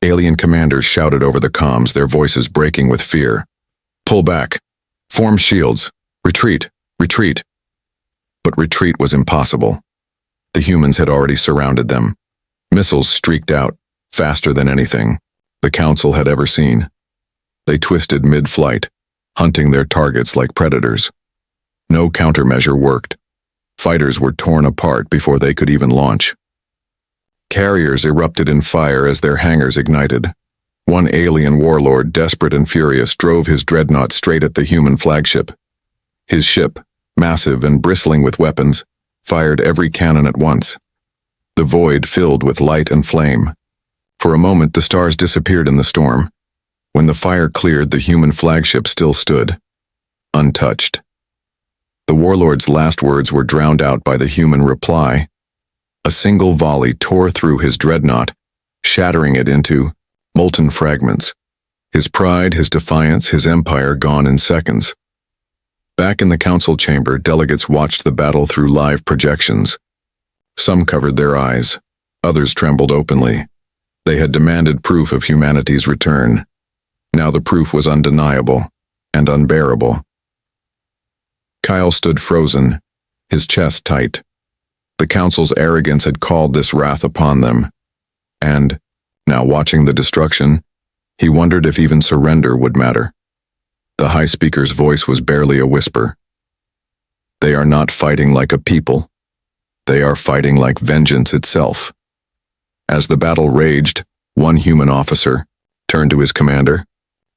Alien commanders shouted over the comms, their voices breaking with fear. Pull back. Form shields. Retreat. Retreat. But retreat was impossible. The humans had already surrounded them. Missiles streaked out, faster than anything the Council had ever seen. They twisted mid-flight, hunting their targets like predators. No countermeasure worked. Fighters were torn apart before they could even launch. Carriers erupted in fire as their hangars ignited. One alien warlord, desperate and furious, drove his dreadnought straight at the human flagship. His ship, massive and bristling with weapons, fired every cannon at once. The void filled with light and flame. For a moment, the stars disappeared in the storm. When the fire cleared, the human flagship still stood, untouched. The warlord's last words were drowned out by the human reply. A single volley tore through his dreadnought, shattering it into molten fragments. His pride, his defiance, his empire gone in seconds. Back in the council chamber, delegates watched the battle through live projections. Some covered their eyes. Others trembled openly. They had demanded proof of humanity's return. Now the proof was undeniable and unbearable. Kyle stood frozen, his chest tight. The Council's arrogance had called this wrath upon them. And, now watching the destruction, he wondered if even surrender would matter. The High Speaker's voice was barely a whisper. They are not fighting like a people. They are fighting like vengeance itself. As the battle raged, one human officer turned to his commander.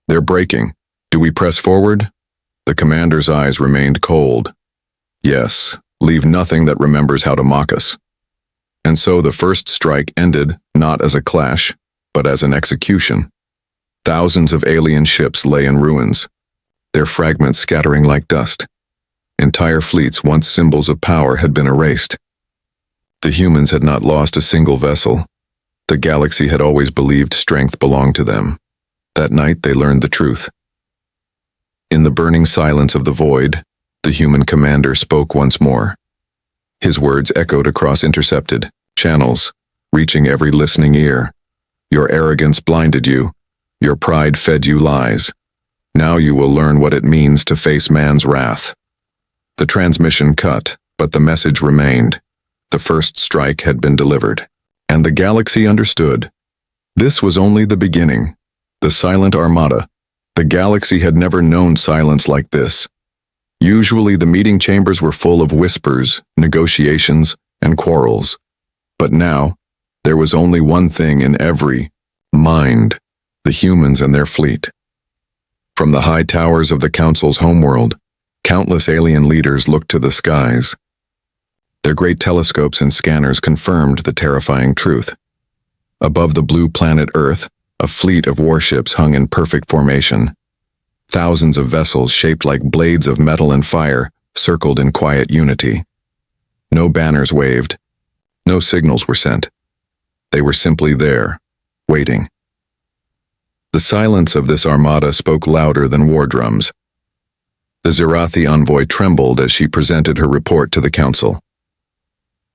They're breaking. Do we press forward? The commander's eyes remained cold. Yes, leave nothing that remembers how to mock us. And so the first strike ended not as a clash, but as an execution. Thousands of alien ships lay in ruins, their fragments scattering like dust. Entire fleets, once symbols of power, had been erased. The humans had not lost a single vessel. The galaxy had always believed strength belonged to them. That night they learned the truth. In the burning silence of the void, the human commander spoke once more. His words echoed across intercepted channels, reaching every listening ear. Your arrogance blinded you. Your pride fed you lies. Now you will learn what it means to face man's wrath. The transmission cut, but the message remained. The first strike had been delivered. And the galaxy understood. This was only the beginning. The silent armada. The galaxy had never known silence like this. Usually the meeting chambers were full of whispers, negotiations, and quarrels. But now, there was only one thing in every mind: the humans and their fleet. From the high towers of the Council's homeworld, countless alien leaders looked to the skies. Their great telescopes and scanners confirmed the terrifying truth. Above the blue planet Earth, a fleet of warships hung in perfect formation. Thousands of vessels shaped like blades of metal and fire circled in quiet unity. No banners waved. No signals were sent. They were simply there, waiting. The silence of this armada spoke louder than war drums. The Zerathi envoy trembled as she presented her report to the Council.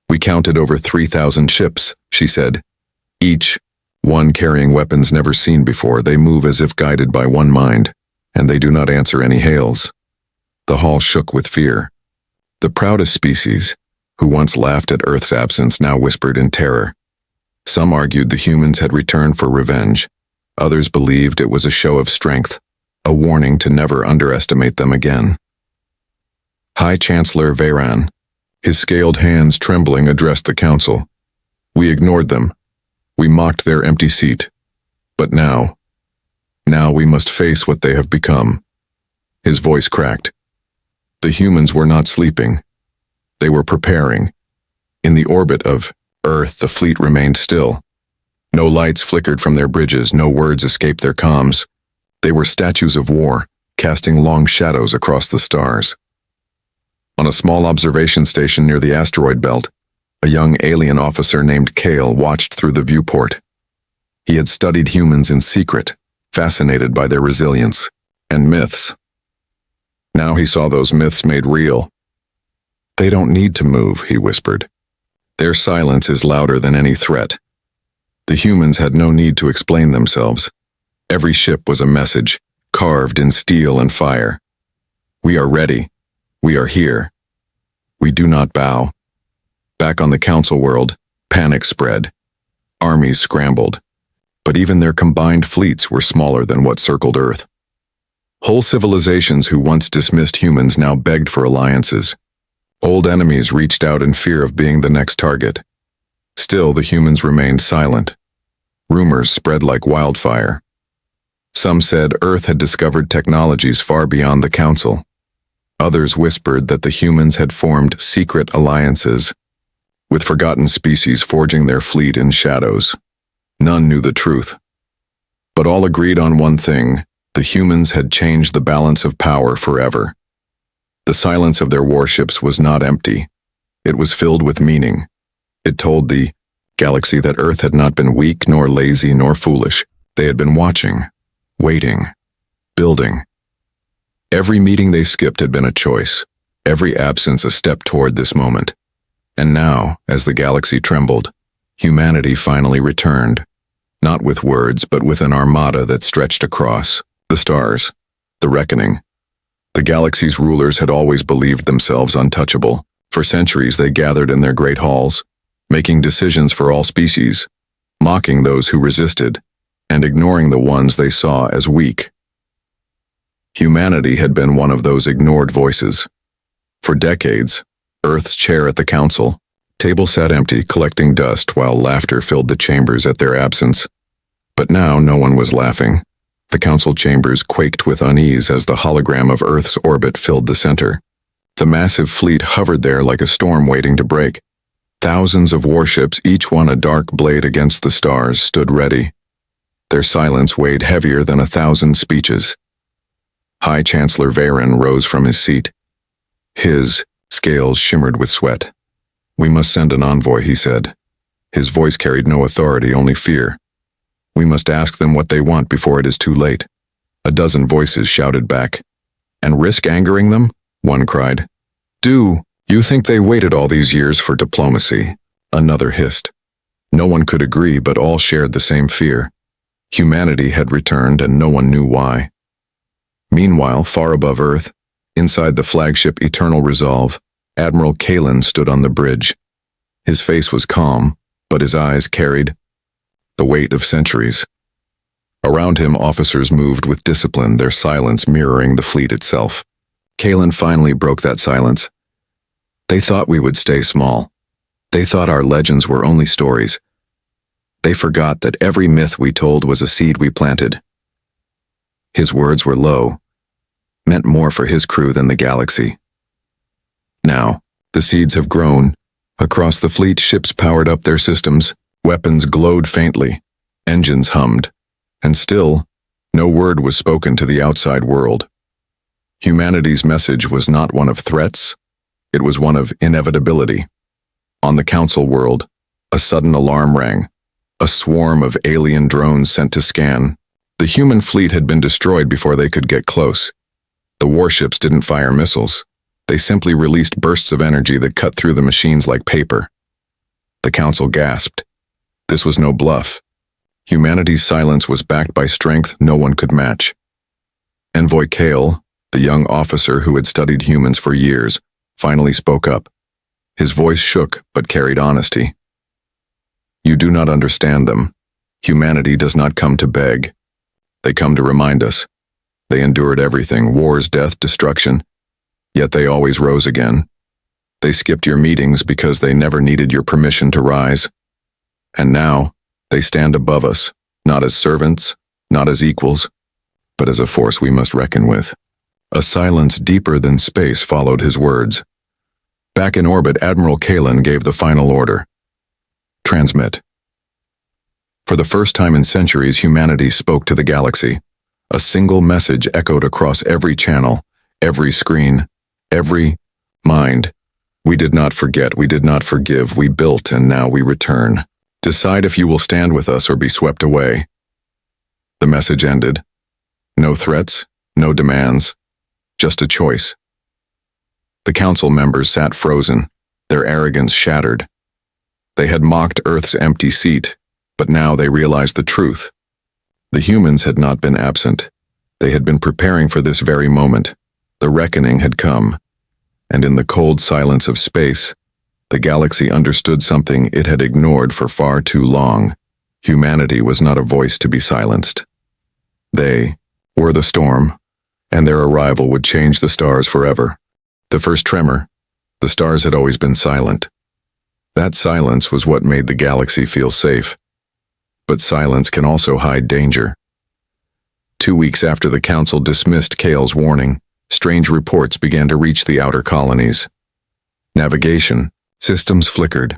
We counted over 3,000 ships, she said. Each one carrying weapons never seen before. They move as if guided by one mind, and they do not answer any hails. The hall shook with fear. The proudest species, who once laughed at Earth's absence, now whispered in terror. Some argued the humans had returned for revenge. Others believed it was a show of strength, a warning to never underestimate them again. High Chancellor Varn, his scaled hands trembling, addressed the Council. We ignored them. We mocked their empty seat. But now we must face what they have become. His voice cracked. The humans were not sleeping. They were preparing. In the orbit of Earth, the fleet remained still. No lights flickered from their bridges, no words escaped their comms. They were statues of war, casting long shadows across the stars. On a small observation station near the asteroid belt, a young alien officer named Kale watched through the viewport. He had studied humans in secret, fascinated by their resilience and myths. Now he saw those myths made real. They don't need to move, he whispered. Their silence is louder than any threat. The humans had no need to explain themselves. Every ship was a message, carved in steel and fire. We are ready. We are here. We do not bow. Back on the council world, panic spread. Armies scrambled. But even their combined fleets were smaller than what circled Earth. Whole civilizations who once dismissed humans now begged for alliances. Old enemies reached out in fear of being the next target. Still, the humans remained silent. Rumors spread like wildfire. Some said Earth had discovered technologies far beyond the Council. Others whispered that the humans had formed secret alliances, with forgotten species forging their fleet in shadows. None knew the truth. But all agreed on one thing: the humans had changed the balance of power forever. The silence of their warships was not empty. It was filled with meaning. It told the galaxy that Earth had not been weak, nor lazy, nor foolish. They had been watching, waiting, building. Every meeting they skipped had been a choice, every absence a step toward this moment. And now, as the galaxy trembled, humanity finally returned, not with words, but with an armada that stretched across the stars, the reckoning. The galaxy's rulers had always believed themselves untouchable. For centuries they gathered in their great halls, making decisions for all species, mocking those who resisted, and ignoring the ones they saw as weak. Humanity had been one of those ignored voices. For decades, Earth's chair at the council, table sat empty, collecting dust while laughter filled the chambers at their absence. But now no one was laughing. The council chambers quaked with unease as the hologram of Earth's orbit filled the center. The massive fleet hovered there like a storm waiting to break. Thousands of warships, each one a dark blade against the stars, stood ready. Their silence weighed heavier than 1,000 speeches. High Chancellor Varn rose from his seat. His scales shimmered with sweat. "We must send an envoy," he said. His voice carried no authority, only fear. "We must ask them what they want before it is too late." A dozen voices shouted back. "And risk angering them?" one cried. "Do you think they waited all these years for diplomacy?" Another hissed. No one could agree, but all shared the same fear. Humanity had returned, and no one knew why. Meanwhile, far above Earth, inside the flagship Eternal Resolve, Admiral Kalen stood on the bridge. His face was calm, but his eyes carried the weight of centuries. Around him, officers moved with discipline, their silence mirroring the fleet itself. Kalen finally broke that silence. "They thought we would stay small. They thought our legends were only stories. They forgot that every myth we told was a seed we planted." His words were low, meant more for his crew than the galaxy. Now, the seeds have grown. Across the fleet, ships powered up their systems, weapons glowed faintly, engines hummed, and still, no word was spoken to the outside world. Humanity's message was not one of threats, it was one of inevitability. On the council world, a sudden alarm rang. A swarm of alien drones sent to scan. The human fleet had been destroyed before they could get close. The warships didn't fire missiles. They simply released bursts of energy that cut through the machines like paper. The council gasped. This was no bluff. Humanity's silence was backed by strength no one could match. Envoy Kale, the young officer who had studied humans for years, finally spoke up. His voice shook but carried honesty. "You do not understand them. Humanity does not come to beg. They come to remind us. They endured everything, wars, death, destruction. Yet they always rose again. They skipped your meetings because they never needed your permission to rise. And now, they stand above us, not as servants, not as equals, but as a force we must reckon with." A silence deeper than space followed his words. Back in orbit, Admiral Kalen gave the final order. "Transmit." For the first time in centuries, humanity spoke to the galaxy. A single message echoed across every channel, every screen, every mind. "We did not forget, we did not forgive, we built, and now we return. Decide if you will stand with us or be swept away." The message ended. No threats, no demands, just a choice. The council members sat frozen, their arrogance shattered. They had mocked Earth's empty seat, But now they realized the truth. The humans had not been absent. They had been preparing for this very moment. The reckoning had come. And in the cold silence of space, the galaxy understood something it had ignored for far too long. Humanity was not a voice to be silenced. They were the storm, and their arrival would change the stars forever. The first tremor, the stars had always been silent. That silence was what made the galaxy feel safe. But silence can also hide danger. 2 weeks after the Council dismissed Kale's warning, strange reports began to reach the outer colonies. Navigation systems flickered.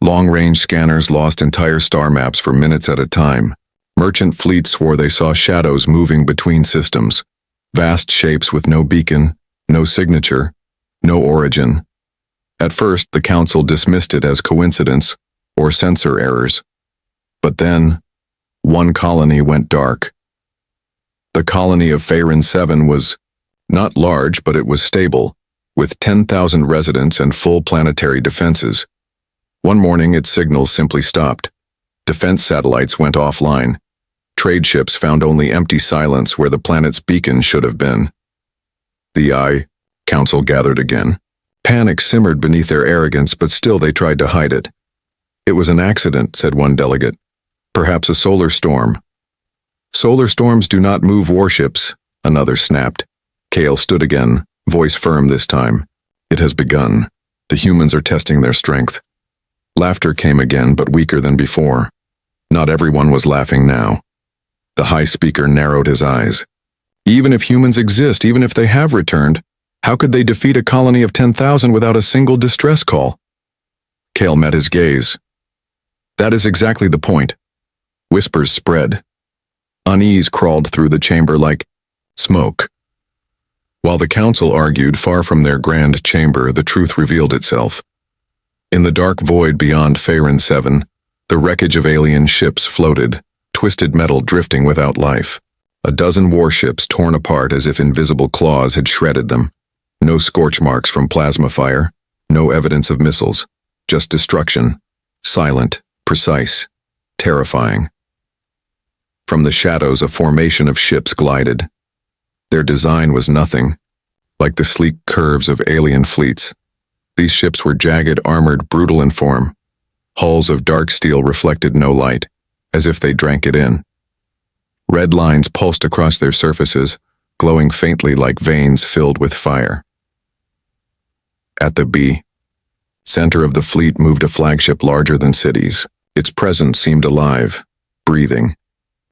Long-range scanners lost entire star maps for minutes at a time. Merchant fleets swore they saw shadows moving between systems. Vast shapes with no beacon, no signature, no origin. At first, the Council dismissed it as coincidence or sensor errors. But then, one colony went dark. The colony of Faerun 7 was not large, but it was stable, with 10,000 residents and full planetary defenses. One morning, its signals simply stopped. Defense satellites went offline. Trade ships found only empty silence where the planet's beacon should have been. The Council gathered again. Panic simmered beneath their arrogance, but still they tried to hide it. It was an accident, said one delegate. Perhaps a solar storm. Solar storms do not move warships, another snapped. Kale stood again, voice firm this time. It has begun. The humans are testing their strength. Laughter came again, but weaker than before. Not everyone was laughing now. The high speaker narrowed his eyes. Even if humans exist, even if they have returned, how could they defeat a colony of 10,000 without a single distress call? Kale met his gaze. That is exactly the point. Whispers spread. Unease crawled through the chamber like smoke. While the Council argued far from their grand chamber, the truth revealed itself. In the dark void beyond Faerun 7, the wreckage of alien ships floated, twisted metal drifting without life. A dozen warships torn apart as if invisible claws had shredded them. No scorch marks from plasma fire, no evidence of missiles, just destruction, silent, precise, terrifying. From the shadows, a formation of ships glided. Their design was nothing, like the sleek curves of alien fleets. These ships were jagged, armored, brutal in form. Hulls of dark steel reflected no light, as if they drank it in. Red lines pulsed across their surfaces, glowing faintly like veins filled with fire. At the center of the fleet moved a flagship larger than cities. Its presence seemed alive, breathing,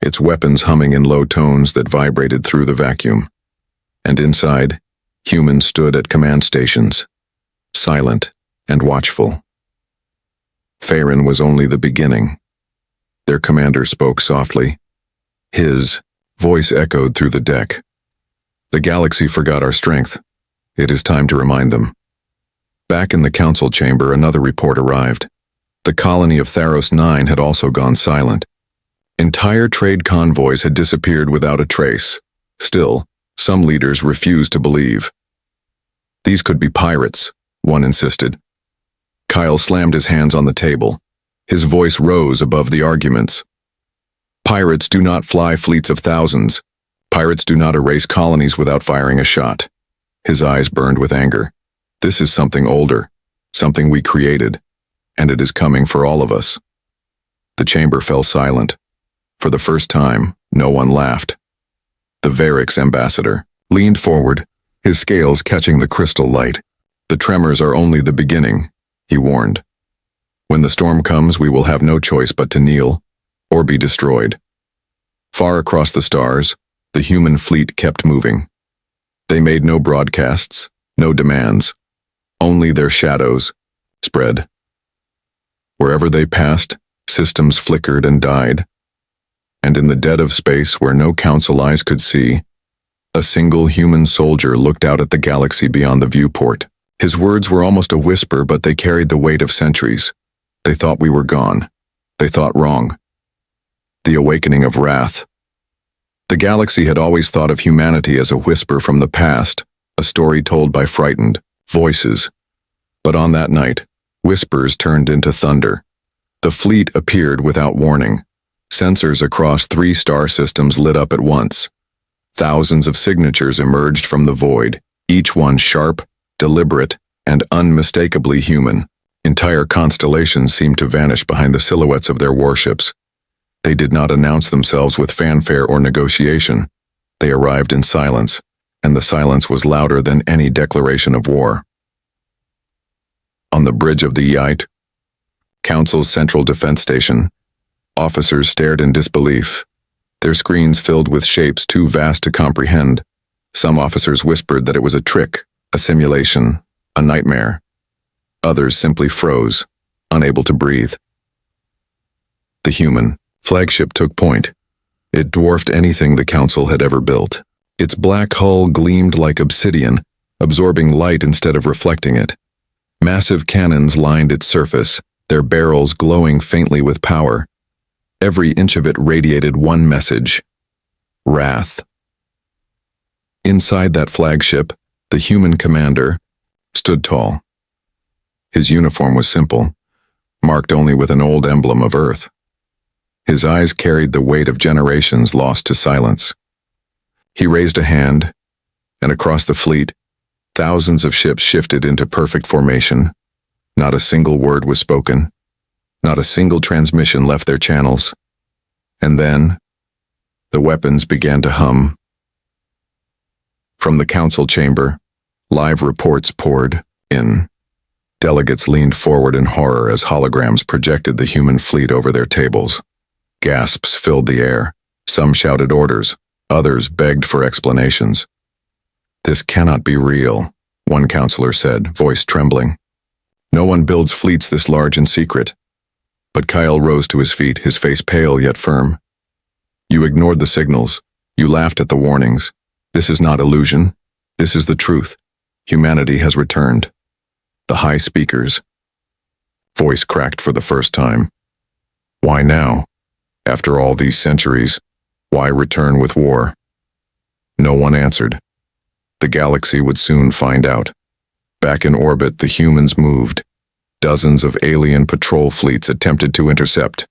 its weapons humming in low tones that vibrated through the vacuum. And inside, humans stood at command stations, silent and watchful. Faerun was only the beginning. Their commander spoke softly. His voice echoed through the deck. The galaxy forgot our strength. It is time to remind them. Back in the Council chamber, another report arrived. The colony of Tharos 9 had also gone silent. Entire trade convoys had disappeared without a trace. Still, some leaders refused to believe. These could be pirates, one insisted. Kyle slammed his hands on the table. His voice rose above the arguments. Pirates do not fly fleets of thousands. Pirates do not erase colonies without firing a shot. His eyes burned with anger. This is something older, something we created, and it is coming for all of us. The chamber fell silent. For the first time, no one laughed. The Varix ambassador leaned forward, his scales catching the crystal light. The tremors are only the beginning, he warned. When the storm comes, we will have no choice but to kneel, or be destroyed. Far across the stars, the human fleet kept moving. They made no broadcasts, no demands. Only their shadows spread. Wherever they passed, systems flickered and died. And in the dead of space where no Council eyes could see, a single human soldier looked out at the galaxy beyond the viewport. His words were almost a whisper, but they carried the weight of centuries. They thought we were gone. They thought wrong. The awakening of wrath. The galaxy had always thought of humanity as a whisper from the past, a story told by frightened voices. But on that night, whispers turned into thunder. The fleet appeared without warning. Sensors across 3 star systems lit up at once. Thousands of signatures emerged from the void, each one sharp, deliberate, and unmistakably human. Entire constellations seemed to vanish behind the silhouettes of their warships. They did not announce themselves with fanfare or negotiation. They arrived in silence, and the silence was louder than any declaration of war. On the bridge of the Yite, Council's Central Defense Station, officers stared in disbelief, their screens filled with shapes too vast to comprehend. Some officers whispered that it was a trick, a simulation, a nightmare. Others simply froze, unable to breathe. The human flagship took point. It dwarfed anything the Council had ever built. Its black hull gleamed like obsidian, absorbing light instead of reflecting it. Massive cannons lined its surface, their barrels glowing faintly with power. Every inch of it radiated one message: wrath. Inside that flagship, the human commander stood tall. His uniform was simple, marked only with an old emblem of Earth. His eyes carried the weight of generations lost to silence. He raised a hand, and across the fleet, thousands of ships shifted into perfect formation. Not a single word was spoken. Not a single transmission left their channels. And then, the weapons began to hum. From the council chamber, live reports poured in. Delegates leaned forward in horror as holograms projected the human fleet over their tables. Gasps filled the air. Some shouted orders. Others begged for explanations. "This cannot be real," one counselor said, voice trembling. "No one builds fleets this large in secret." But Kyle rose to his feet, his face pale yet firm. "You ignored the signals. You laughed at the warnings. This is not illusion. This is the truth. Humanity has returned." The high speaker's voice cracked for the first time. "Why now? After all these centuries, why return with war?" No one answered. The galaxy would soon find out. Back in orbit, the humans moved. Dozens of alien patrol fleets attempted to intercept.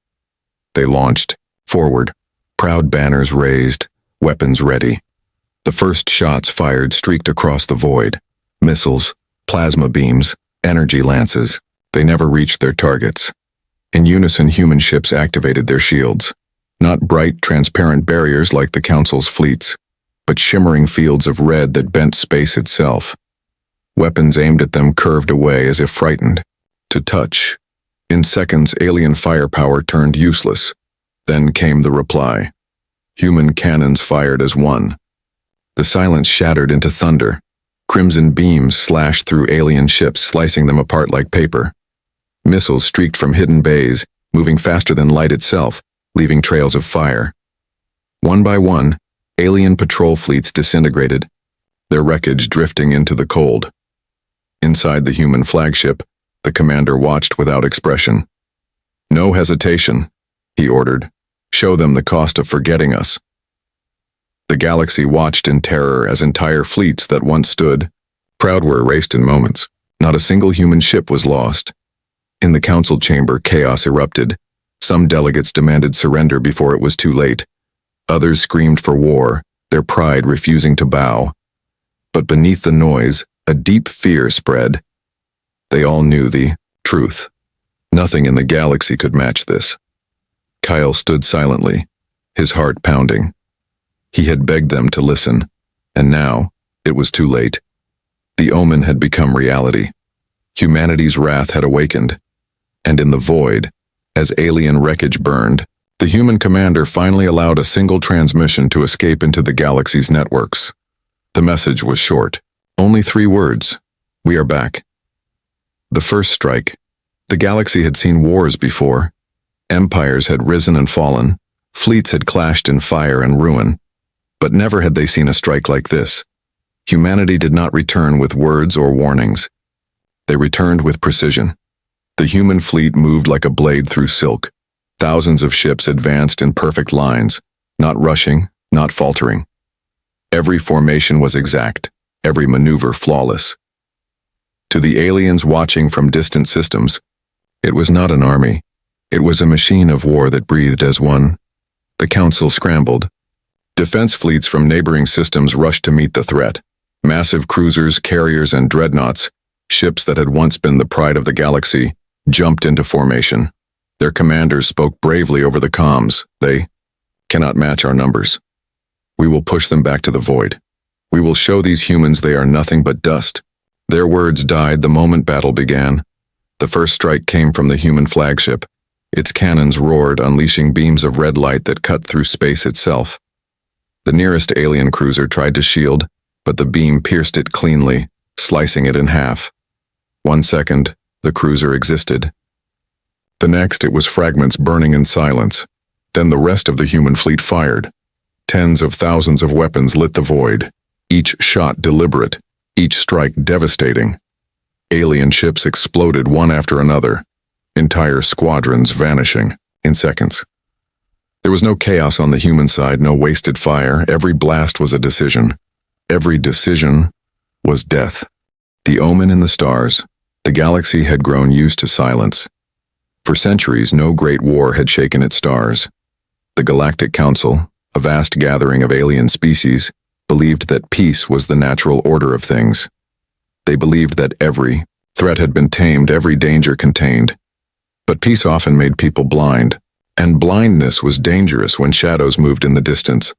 They launched, forward, proud banners raised, weapons ready. The first shots fired streaked across the void. Missiles, plasma beams, energy lances. They never reached their targets. In unison, human ships activated their shields. Not bright, transparent barriers like the Council's fleets, but shimmering fields of red that bent space itself. Weapons aimed at them curved away as if frightened. To touch. In seconds, alien firepower turned useless. Then came the reply. Human cannons fired as one. The silence shattered into thunder. Crimson beams slashed through alien ships, slicing them apart like paper. Missiles streaked from hidden bays, moving faster than light itself, leaving trails of fire. One by one, alien patrol fleets disintegrated, their wreckage drifting into the cold. Inside the human flagship, the commander watched without expression. "No hesitation," he ordered. "Show them the cost of forgetting us." The galaxy watched in terror as entire fleets that once stood proud were erased in moments. Not a single human ship was lost. In the council chamber, chaos erupted. Some delegates demanded surrender before it was too late. Others screamed for war, their pride refusing to bow. But beneath the noise, a deep fear spread. They all knew the truth. Nothing in the galaxy could match this. Kyle stood silently, his heart pounding. He had begged them to listen, and now it was too late. The omen had become reality. Humanity's wrath had awakened, and in the void, as alien wreckage burned, the human commander finally allowed a single transmission to escape into the galaxy's networks. The message was short. Only 3 words. "We are back." The first strike. The galaxy had seen wars before. Empires had risen and fallen. Fleets had clashed in fire and ruin. But never had they seen a strike like this. Humanity did not return with words or warnings. They returned with precision. The human fleet moved like a blade through silk. Thousands of ships advanced in perfect lines, not rushing, not faltering. Every formation was exact, every maneuver flawless. To the aliens watching from distant systems, it was not an army. It was a machine of war that breathed as one. The Council scrambled. Defense fleets from neighboring systems rushed to meet the threat. Massive cruisers, carriers, and dreadnoughts, ships that had once been the pride of the galaxy, jumped into formation. Their commanders spoke bravely over the comms. They cannot match our numbers. We will push them back to the void. We will show these humans they are nothing but dust. Their words died the moment battle began. The first strike came from the human flagship. Its cannons roared, unleashing beams of red light that cut through space itself. The nearest alien cruiser tried to shield, but the beam pierced it cleanly, slicing it in half. 1 second, the cruiser existed. The next, it was fragments burning in silence. Then the rest of the human fleet fired. Tens of thousands of weapons lit the void, each shot deliberate, each strike devastating. Alien ships exploded one after another, entire squadrons vanishing in seconds. There was no chaos on the human side, no wasted fire. Every blast was a decision. Every decision was death. The omen in the stars. The galaxy had grown used to silence. For centuries, no great war had shaken its stars. The Galactic Council, a vast gathering of alien species, believed that peace was the natural order of things. They believed that every threat had been tamed, every danger contained. But peace often made people blind, and blindness was dangerous when shadows moved in the distance.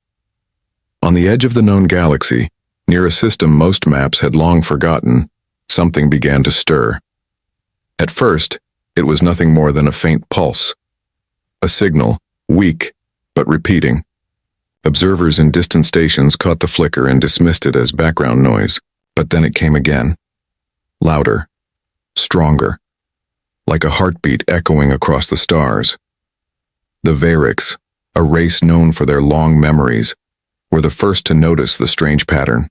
On the edge of the known galaxy, near a system most maps had long forgotten, something began to stir. At first, it was nothing more than a faint pulse. A signal, weak, but repeating. Observers in distant stations caught the flicker and dismissed it as background noise, but then it came again. Louder, stronger, like a heartbeat echoing across the stars. The Varix, a race known for their long memories, were the first to notice the strange pattern.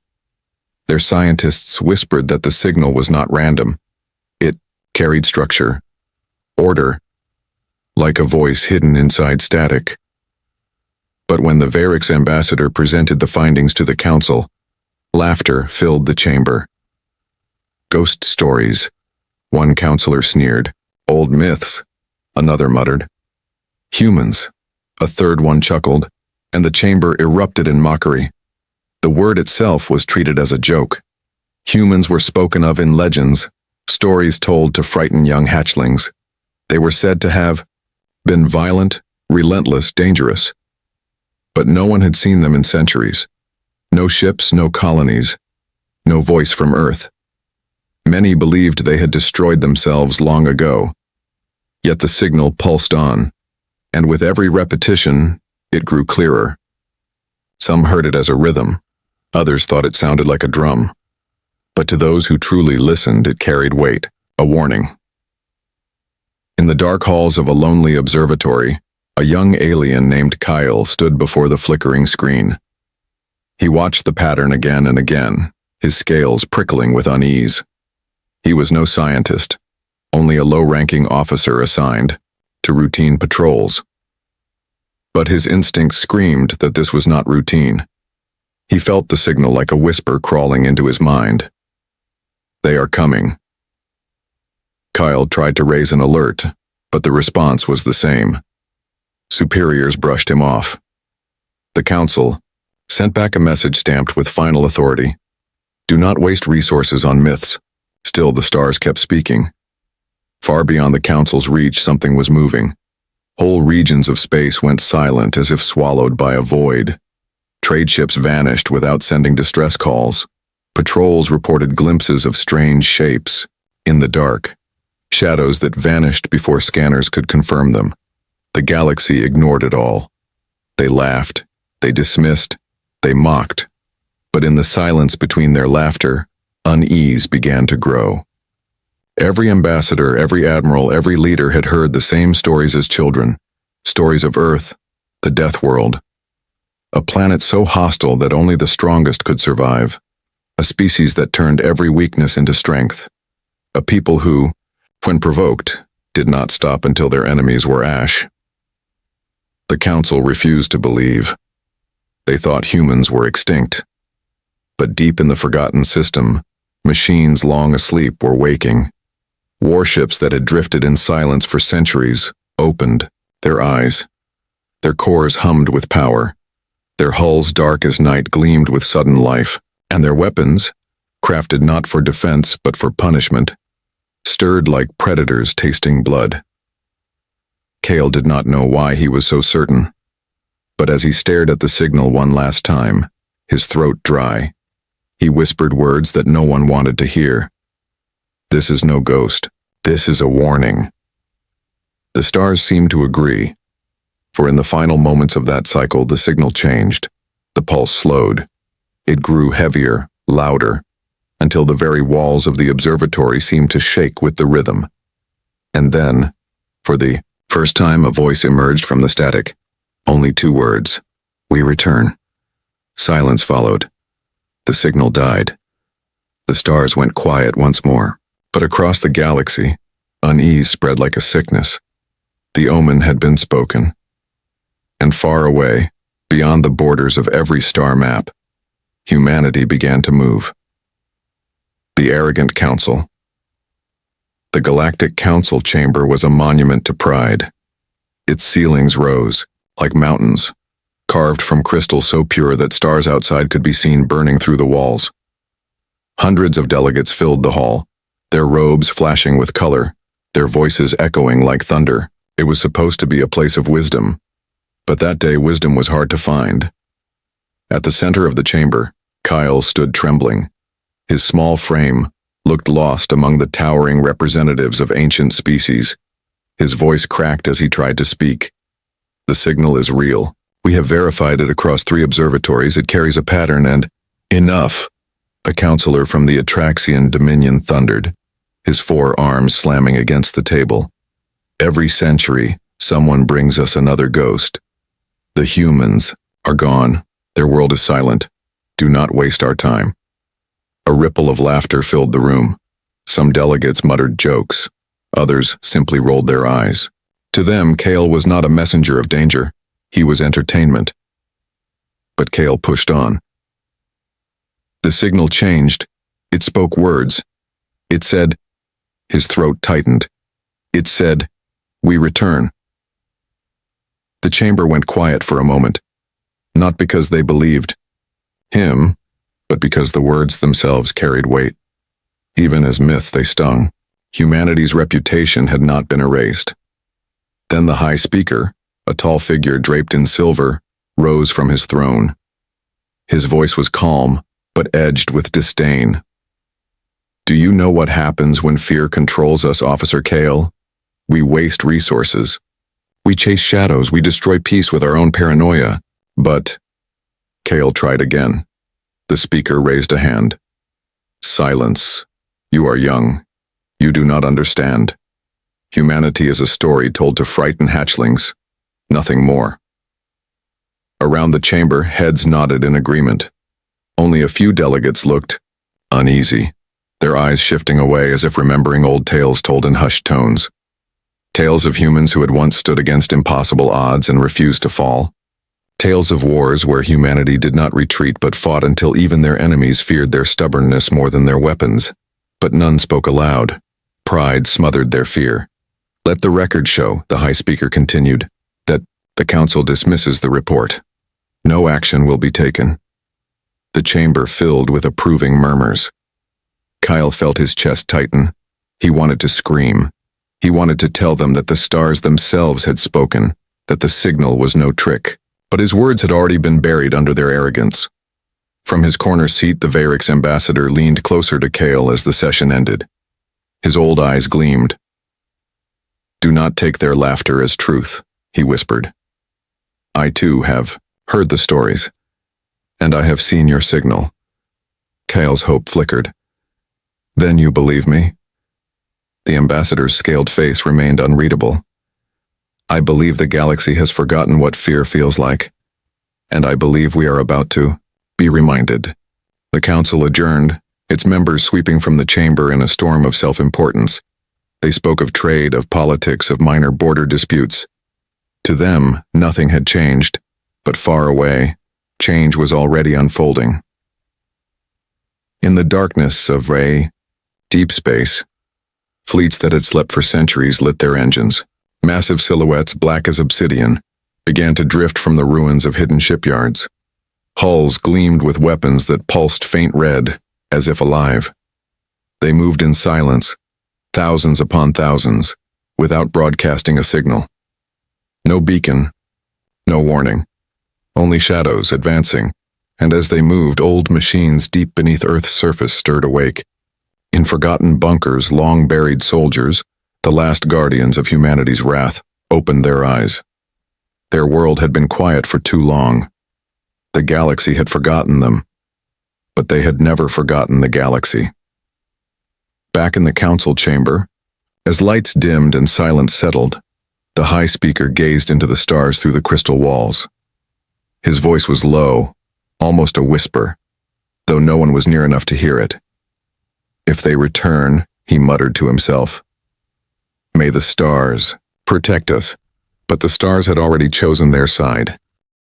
Their scientists whispered that the signal was not random. It carried structure, order, like a voice hidden inside static. But when the Varix ambassador presented the findings to the council, laughter filled the chamber. Ghost stories, one counselor sneered. Old myths, another muttered. Humans, a third one chuckled, and the chamber erupted in mockery. The word itself was treated as a joke. Humans were spoken of in legends, stories told to frighten young hatchlings. They were said to have been violent, relentless, dangerous. But no one had seen them in centuries. No ships, no colonies, no voice from Earth. Many believed they had destroyed themselves long ago. Yet the signal pulsed on, and with every repetition, it grew clearer. Some heard it as a rhythm. Others thought it sounded like a drum. But to those who truly listened, it carried weight, a warning. In the dark halls of a lonely observatory, a young alien named Kyle stood before the flickering screen. He watched the pattern again and again, his scales prickling with unease. He was no scientist, only a low-ranking officer assigned to routine patrols. But his instinct screamed that this was not routine. He felt the signal like a whisper crawling into his mind. They are coming. Kyle tried to raise an alert, but the response was the same. Superiors brushed him off. The council sent back a message stamped with final authority. Do not waste resources on myths. Still, the stars kept speaking. Far beyond the council's reach, something was moving. Whole regions of space went silent as if swallowed by a void. Trade ships vanished without sending distress calls. Patrols reported glimpses of strange shapes in the dark, shadows that vanished before scanners could confirm them. The galaxy ignored it all. They laughed, they dismissed, they mocked. But in the silence between their laughter, unease began to grow. Every ambassador, every admiral, every leader had heard the same stories as children. Stories of Earth, the death world. A planet so hostile that only the strongest could survive. A species that turned every weakness into strength. A people who, when provoked, did not stop until their enemies were ash. The council refused to believe. They thought humans were extinct. But deep in the forgotten system, machines long asleep were waking. Warships that had drifted in silence for centuries opened, their eyes. Their cores hummed with power. Their hulls dark as night gleamed with sudden life, and their weapons, crafted not for defense but for punishment, stirred like predators tasting blood. Cale did not know why he was so certain, but as he stared at the signal one last time, his throat dry, he whispered words that no one wanted to hear. "This is no ghost. This is a warning." The stars seemed to agree, for in the final moments of that cycle the signal changed, the pulse slowed. It grew heavier, louder, until the very walls of the observatory seemed to shake with the rhythm. And then, for the first time, a voice emerged from the static. Only 2 words. "We return." Silence followed. The signal died. The stars went quiet once more, but across the galaxy, unease spread like a sickness. The omen had been spoken. And far away, beyond the borders of every star map, humanity began to move. The arrogant council. The Galactic Council chamber was a monument to pride. Its ceilings rose, like mountains, carved from crystal so pure that stars outside could be seen burning through the walls. Hundreds of delegates filled the hall, their robes flashing with color, their voices echoing like thunder. It was supposed to be a place of wisdom, but that day wisdom was hard to find. At the center of the chamber, Kyle stood trembling. His small frame looked lost among the towering representatives of ancient species. His voice cracked as he tried to speak. "The signal is real. We have verified it across 3 observatories. It carries a pattern and—" "Enough!" A counselor from the Atraxian Dominion thundered, his 4 arms slamming against the table. "Every century, someone brings us another ghost. The humans are gone. Their world is silent. Do not waste our time." A ripple of laughter filled the room. Some delegates muttered jokes. Others simply rolled their eyes. To them, Cale was not a messenger of danger. He was entertainment. But Cale pushed on. The signal changed. It spoke words. It said— His throat tightened. It said, "We return." The chamber went quiet for a moment, not because they believed him, but because the words themselves carried weight. Even as myth, they stung. Humanity's reputation had not been erased. Then the High Speaker, a tall figure draped in silver, rose from his throne. His voice was calm, but edged with disdain. "Do you know what happens when fear controls us, Officer Cale? We waste resources. We chase shadows, we destroy peace with our own paranoia. But—" Cale tried again. The speaker raised a hand. "Silence. You are young. You do not understand. Humanity is a story told to frighten hatchlings. Nothing more." Around the chamber, heads nodded in agreement. Only a few delegates looked uneasy, their eyes shifting away as if remembering old tales told in hushed tones. Tales of humans who had once stood against impossible odds and refused to fall. Tales of wars where humanity did not retreat but fought until even their enemies feared their stubbornness more than their weapons. But none spoke aloud. Pride smothered their fear. "Let the record show," the High Speaker continued, "that the Council dismisses the report. No action will be taken." The chamber filled with approving murmurs. Kyle felt his chest tighten. He wanted to scream. He wanted to tell them that the stars themselves had spoken, that the signal was no trick. But his words had already been buried under their arrogance. From his corner seat, the Varix ambassador leaned closer to Cale as the session ended. His old eyes gleamed. "Do not take their laughter as truth," he whispered. "I too have heard the stories, and I have seen your signal." Cale's hope flickered. "Then you believe me?" The ambassador's scaled face remained unreadable. "I believe the galaxy has forgotten what fear feels like, and I believe we are about to be reminded." The council adjourned, its members sweeping from the chamber in a storm of self-importance. They spoke of trade, of politics, of minor border disputes. To them, nothing had changed, but far away, change was already unfolding. In the darkness of deep space, fleets that had slept for centuries lit their engines. Massive silhouettes, black as obsidian, began to drift from the ruins of hidden shipyards. Hulls gleamed with weapons that pulsed faint red, as if alive. They moved in silence, thousands upon thousands, without broadcasting a signal. No beacon, no warning, only shadows advancing, and as they moved, old machines deep beneath Earth's surface stirred awake. In forgotten bunkers, long-buried soldiers, the last guardians of humanity's wrath, opened their eyes. Their world had been quiet for too long. The galaxy had forgotten them, but they had never forgotten the galaxy. Back in the council chamber, as lights dimmed and silence settled, the High Speaker gazed into the stars through the crystal walls. His voice was low, almost a whisper, though no one was near enough to hear it. "If they return," he muttered to himself, "may the stars protect us." But the stars had already chosen their side.